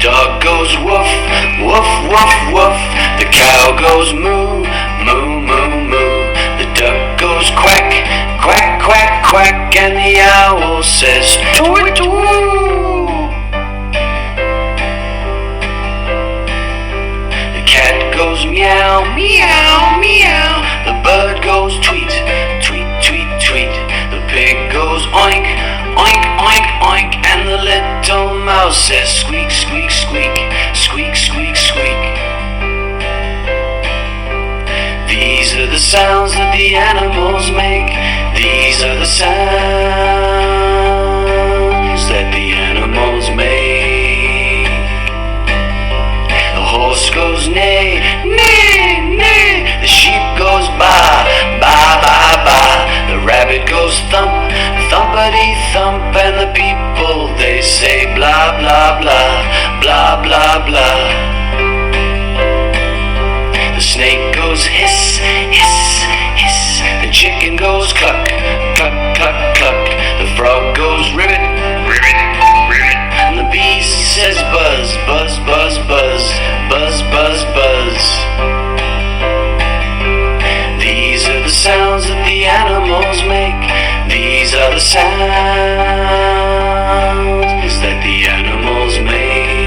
dog goes woof, woof, woof, woof. The cow goes moo, moo, moo, moo. The duck goes quack, quack, quack, quack. And the owl says toot, toot. The cat goes meow, meow, meow. The bird goes tweet, tweet, tweet, tweet. The pig goes oink, oink, oink, oink. And the little mouse says squeak, squeak, squeak, squeak, squeak, squeak. These are the sounds that the animals make. These are the sounds that the animals make. The horse goes neigh, neigh, neigh. The sheep goes baa, baa, baa, baa. The rabbit goes thump, thumpity thump. And the people, they say blah, blah, blah, blah, blah, blah. The snake goes hiss, hiss, hiss. The chicken goes cluck, cluck, cluck, cluck. The frog goes ribbit, ribbit, ribbit. And the bee says buzz, buzz, buzz, buzz, buzz, buzz, buzz. These are the sounds that the animals make. These are the sounds that the animals make.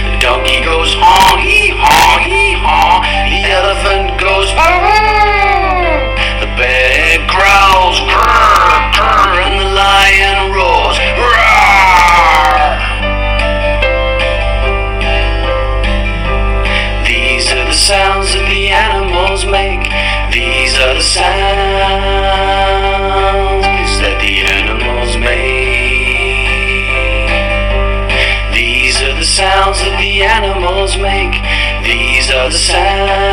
The donkey goes haw, hee haw, hee haw. The elephant goes arr. The bear growls grr, grr. And the lion roars roar. These are the sounds that the animals make. These are the sounds that the animals make. These are the sounds that the animals make. These are the sounds